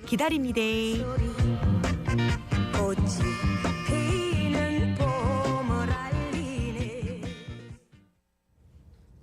기다립니다. 꽃이 피는 봄을 알리네.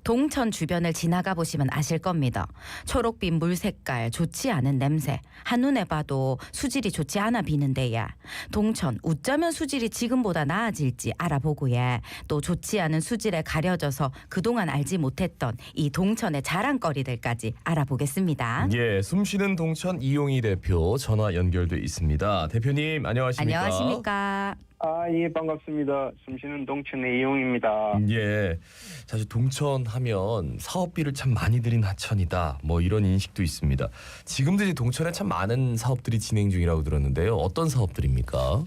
동천 주변을 지나가 보시면 아실 겁니다. 초록빛 물 색깔, 좋지 않은 냄새. 한눈에 봐도 수질이 좋지 않아 비는데야. 동천 어쩌면 수질이 지금보다 나아질지 알아보고야. 또 좋지 않은 수질에 가려져서 그동안 알지 못했던 이 동천의 자랑거리들까지 알아보겠습니다. 예, 숨쉬는 동천 이용희 대표 전화 연결돼 있습니다. 대표님 안녕하십니까? 안녕하십니까? 예, 반갑습니다. 숨쉬는 동천의 이용입니다. 예, 사실 동천 하면 사업비를 참 많이 들인 하천이다. 뭐 이런 인식도 있습니다. 지금도 이제 동천에 참 많은 사업들이 진행 중이라고 들었는데요. 어떤 사업들입니까?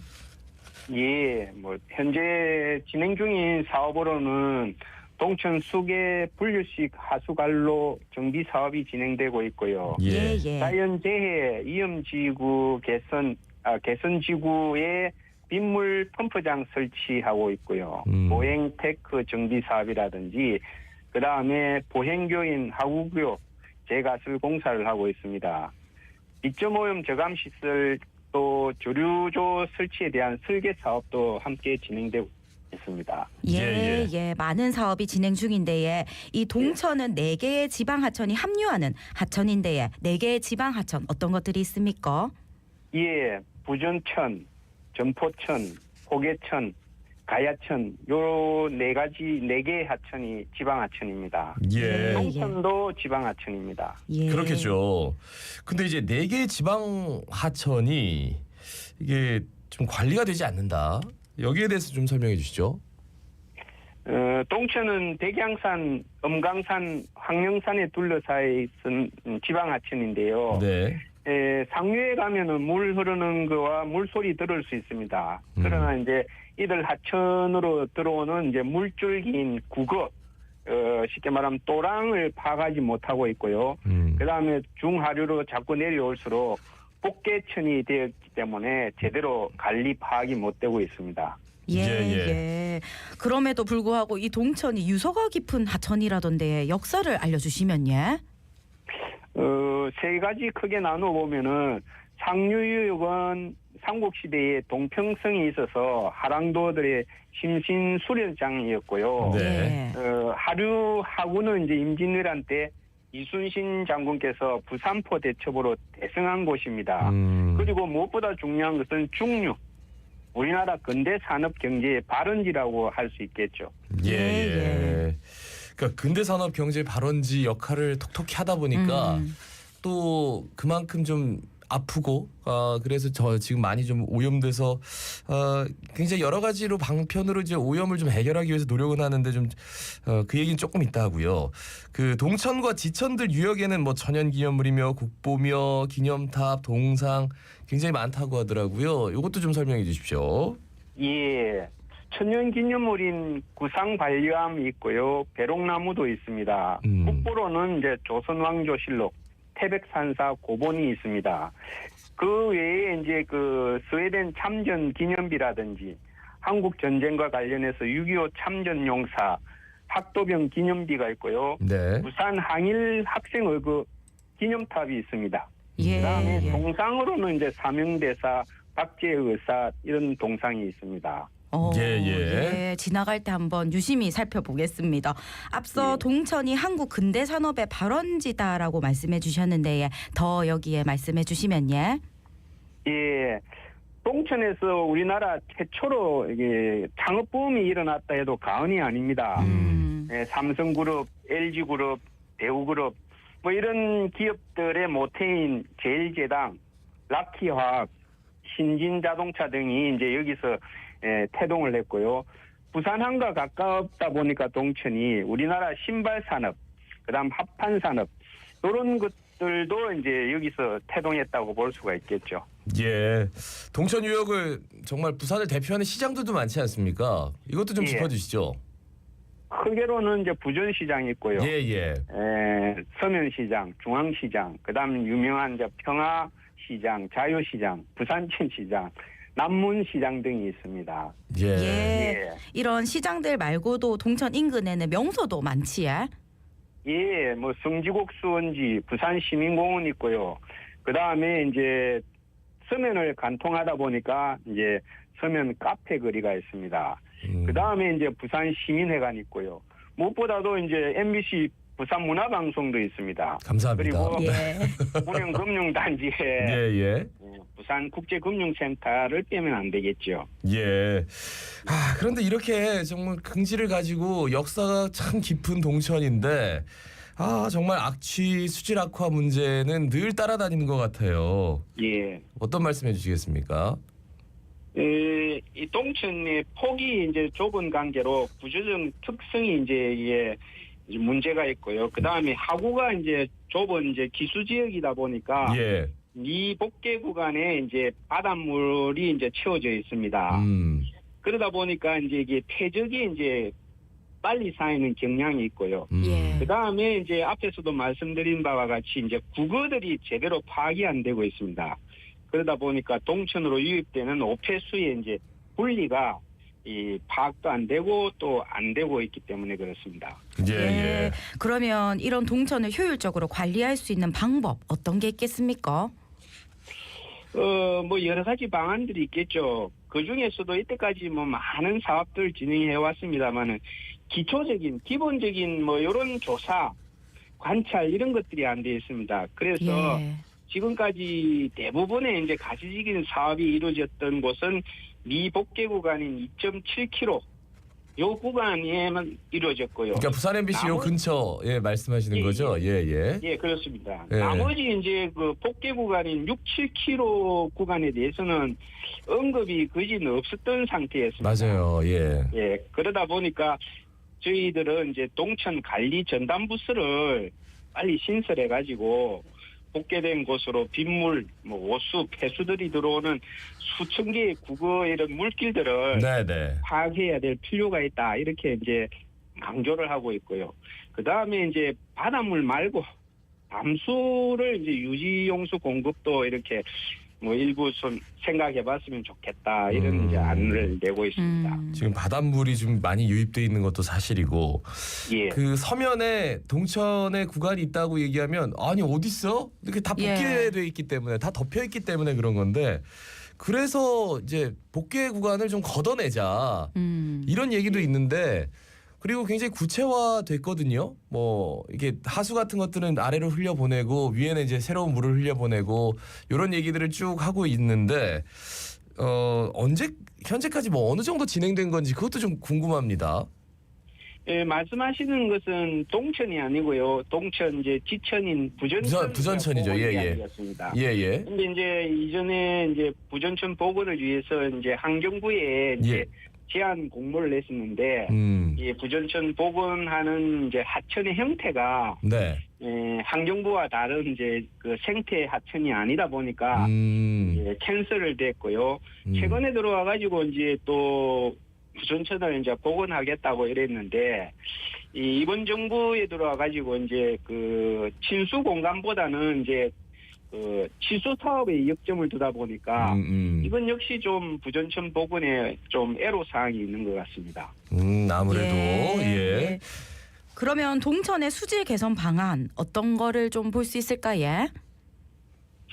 예, 현재 진행 중인 사업으로는 동천 수계 분류식 하수관로 정비 사업이 진행되고 있고요. 예. 자연재해 위험지구 개선지구에 빗물 펌프장 설치하고 있고요. 보행 테크 정비 사업이라든지 그다음에 보행교인 하구교육 재가설 공사를 하고 있습니다. 빗점오염 저감 시설 또 조류조 설치에 대한 설계 사업도 함께 진행되고 있습니다. 예. 많은 사업이 진행 중인데요. 이 동천은 4개의 지방 하천이 합류하는 하천인데요. 4개의 지방 하천 어떤 것들이 있습니까? 예, 부전천, 전포천, 호계천, 가야천 요 4개의 하천이 지방 하천입니다. 예. 동천도 지방 하천입니다. 예. 그렇겠죠. 근데 이제 4개의 지방 하천이 이게 좀 관리가 되지 않는다. 여기에 대해서 좀 설명해 주시죠. 동천은 백양산, 엄강산, 황령산에 둘러싸여 있는 지방 하천인데요. 네. 상류에 가면은 물 흐르는 거와 물소리 들을 수 있습니다. 그러나 이제 이들 하천으로 들어오는 이제 물줄기인 국어, 쉽게 말하면 또랑을 파가지 못하고 있고요. 그다음에 중하류로 자꾸 내려올수록 복개천이 되었기 때문에 제대로 관리 파악이 못 되고 있습니다. 예. 그럼에도 불구하고 이 동천이 유서가 깊은 하천이라던데 역사를 알려주시면 예. 3가지 크게 나눠 보면은 상류유역은 삼국시대에 동평성이 있어서 하랑도들의 심신 수련장이었고요. 네. 하류하구는 이제 임진왜란 때 이순신 장군께서 부산포 대첩으로 대승한 곳입니다. 그리고 무엇보다 중요한 것은 중류. 우리나라 근대 산업 경제의 발원지라고 할 수 있겠죠. 예. 그러니까 근대 산업 경제 발원지 역할을 톡톡히 하다 보니까 또 그만큼 좀 아프고 그래서 저 지금 많이 좀 오염돼서 굉장히 여러 가지로 방편으로 이제 오염을 좀 해결하기 위해서 노력은 하는데 좀 그 얘기는 조금 있다고요. 그 동천과 지천들 유역에는 뭐 천연기념물이며 국보며 기념탑, 동상 굉장히 많다고 하더라고요. 이것도 좀 설명해 주십시오. 예. 천연기념물인 구상반려암이 있고요. 배롱나무도 있습니다. 국보로는 이제 조선왕조실록, 태백산사 고본이 있습니다. 그 외에 이제 그 스웨덴 참전 기념비라든지 한국 전쟁과 관련해서 6.25 참전 용사 학도병 기념비가 있고요. 네. 부산 항일 학생 월급 기념탑이 있습니다. 예. 그다음에 동상으로는 이제 사명대사, 박재의 의사 이런 동상이 있습니다. 지나갈 때 한번 유심히 살펴보겠습니다. 앞서 동천이 한국 근대 산업의 발원지다라고 말씀해 주셨는데 더 여기에 말씀해 주시면 예. 예. 동천에서 우리나라 최초로 이게 창업 붐이 일어났다 해도 과언이 아닙니다. 삼성그룹, LG그룹, 대우그룹 뭐 이런 기업들의 모태인 제일제당, 락키화학, 신진자동차 등이 이제 여기서 태동을 했고요. 부산항과 가깝다 보니까 동천이 우리나라 신발 산업, 그다음 합판 산업 이런 것들도 이제 여기서 태동했다고 볼 수가 있겠죠. 예. 동천 유역을 정말 부산을 대표하는 시장들도 많지 않습니까? 이것도 좀 짚어주시죠. 크게로는 이제 부전시장이 있고요. 예. 서면시장, 중앙시장, 그다음 유명한 이제 평화시장, 자유시장, 부산천시장, 남문시장 등이 있습니다. 예. 이런 시장들 말고도 동천 인근에는 명소도 많지요. 뭐 성지곡 수원지, 부산시민공원 있고요. 그 다음에 이제 서면을 간통하다 보니까 이제 서면 카페 거리가 있습니다. 그 다음에 이제 부산 시민회관 있고요. 무엇보다도 이제 MBC 부산 문화방송도 있습니다. 감사합니다. 그리고 예. 운영금융단지에 예. 부산 국제금융센터를 빼면 안 되겠죠. 예. 그런데 이렇게 정말 긍지를 가지고 역사가 참 깊은 동천인데 정말 악취 수질 악화 문제는 늘 따라다니는 것 같아요. 예. 어떤 말씀해 주시겠습니까? 이 동천의 폭이 이제 좁은 관계로 구조적 특성이 이제 문제가 있고요. 그 다음에 하구가 이제 좁은 이제 기수 지역이다 보니까 예. 이 복개 구간에 이제 바닷물이 이제 채워져 있습니다. 그러다 보니까 이제 이게 퇴적이 이제 빨리 쌓이는 경향이 있고요. 예. 그 다음에 이제 앞에서도 말씀드린 바와 같이 이제 국어들이 제대로 파악이 안 되고 있습니다. 그러다 보니까 동천으로 유입되는 오폐수의 이제 분리가 이 파악도 안 되고 또 안 되고 있기 때문에 그렇습니다. 예. 그러면 이런 동천을 효율적으로 관리할 수 있는 방법 어떤 게 있겠습니까? 뭐 여러 가지 방안들이 있겠죠. 그 중에서도 이때까지 뭐 많은 사업들 진행해 왔습니다만은 기초적인 기본적인 뭐 이런 조사, 관찰 이런 것들이 안 돼 있습니다. 그래서 예. 지금까지 대부분의 이제 가시적인 사업이 이루어졌던 곳은 미 복개 구간인 2.7km 요 구간에만 이루어졌고요. 그러니까 부산 MBC 요 근처에 말씀하시는 거죠? 예. 예, 그렇습니다. 예. 나머지 이제 그 복개 구간인 6, 7km 구간에 대해서는 언급이 거의 없었던 상태였습니다. 맞아요. 예. 예, 그러다 보니까 저희들은 이제 동천 관리 전담부서를 빨리 신설해가지고 복개된 곳으로 빗물, 뭐 오수, 폐수들이 들어오는 수천 개의 국어 이런 물길들을 네네. 파악해야 될 필요가 있다. 이렇게 이제 강조를 하고 있고요. 그 다음에 이제 바닷물 말고 담수를 이제 유지용수 공급도 이렇게 뭐 일부 좀 생각해봤으면 좋겠다. 이런 이제 안을 내고 있습니다. 지금 바닷물이 좀 많이 유입돼 있는 것도 사실이고 예. 그 서면에 동천의 구간이 있다고 얘기하면 아니 어딨어? 이렇게 다 복개돼 있기 때문에 다 덮여 있기 때문에 그런 건데 그래서 이제 복개 구간을 좀 걷어내자 이런 얘기도 있는데 그리고 굉장히 구체화됐거든요. 뭐 이게 하수 같은 것들은 아래로 흘려보내고 위에는 이제 새로운 물을 흘려보내고 이런 얘기들을 쭉 하고 있는데 언제 현재까지 뭐 어느 정도 진행된 건지 그것도 좀 궁금합니다. 예, 말씀하시는 것은 동천이 아니고요. 동천 이제 지천인 부전천 부전천이죠. 예. 예. 근데 이제 이전에 이제 부전천 복원을 위해서 이제 환경부에 이제 제안 공모를 냈었는데 이 부전천 복원하는 이제 하천의 형태가 네. 환경부와 다른 이제 그 생태 하천이 아니다 보니까 캔슬을 됐고요. 최근에 들어와 가지고 이제 또 부전천을 이제 복원하겠다고 이랬는데 이번 정부에 들어와 가지고 이제 그 친수 공간보다는 이제 그 치수 사업에 역점을 두다 보니까 이건 역시 좀 부전천 복원에 좀 애로 사항이 있는 것 같습니다. 아무래도 예. 그러면 동천의 수질 개선 방안 어떤 거를 좀 볼 수 있을까? 예.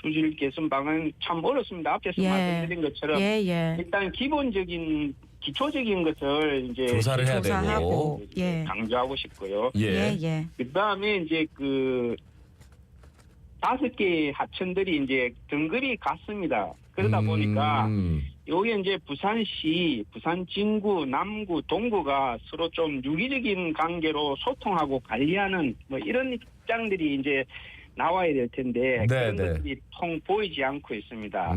수질 개선 방안 참 어렵습니다. 앞에서 말씀드린 것처럼 일단 기본적인 기초적인 것을 이제 조사를 해야 되고 강조하고 싶고요. 그다음에 이제 그 5개의 하천들이 이제 등급이 같습니다. 그러다 보니까 여기 이제 부산시, 부산 진구, 남구, 동구가 서로 좀 유기적인 관계로 소통하고 관리하는 뭐 이런 입장들이 이제 나와야 될 텐데 그런 것들이 통 보이지 않고 있습니다.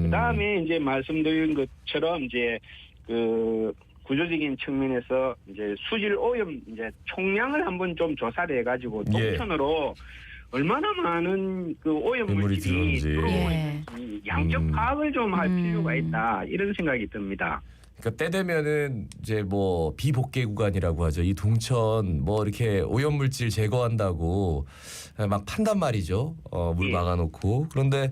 그다음에 이제 말씀드린 것처럼 이제 그 구조적인 측면에서 이제 수질 오염 이제 총량을 한번 좀 조사를 해가지고 동천으로 얼마나 많은 그 오염물질이 들어오고 있는지 양적 파악을 좀 할 필요가 있다 이런 생각이 듭니다. 그러니까 때 되면은 이제 뭐 비복개 구간이라고 하죠. 이 동천 뭐 이렇게 오염물질 제거한다고 막 판단 말이죠. 물 막아놓고 그런데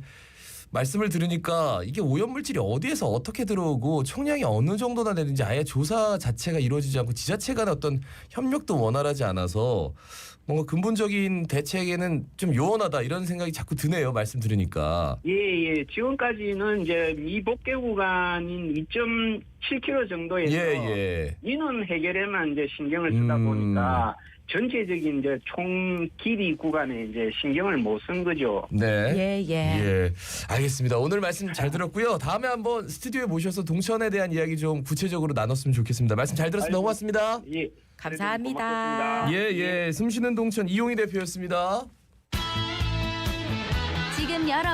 말씀을 들으니까 이게 오염물질이 어디에서 어떻게 들어오고 총량이 어느 정도나 되는지 아예 조사 자체가 이루어지지 않고 지자체 간의 어떤 협력도 원활하지 않아서 뭔가 근본적인 대책에는 좀 요원하다 이런 생각이 자꾸 드네요. 말씀 들으니까. 예. 지금까지는 이제 미복개 구간인 2.7km 정도에서 예. 인원 해결에만 이제 신경을 쓰다 보니까 전체적인 이제 총 길이 구간에 이제 신경을 못 쓴 거죠. 네. 예. 알겠습니다. 오늘 말씀 잘 들었고요. 다음에 한번 스튜디오에 모셔서 동천에 대한 이야기 좀 구체적으로 나눴으면 좋겠습니다. 말씀 잘 들었습니다. 고맙습니다. 예. 감사합니다. 고맙습니다. 숨쉬는 동천 이용희 대표였습니다. 지금 여러분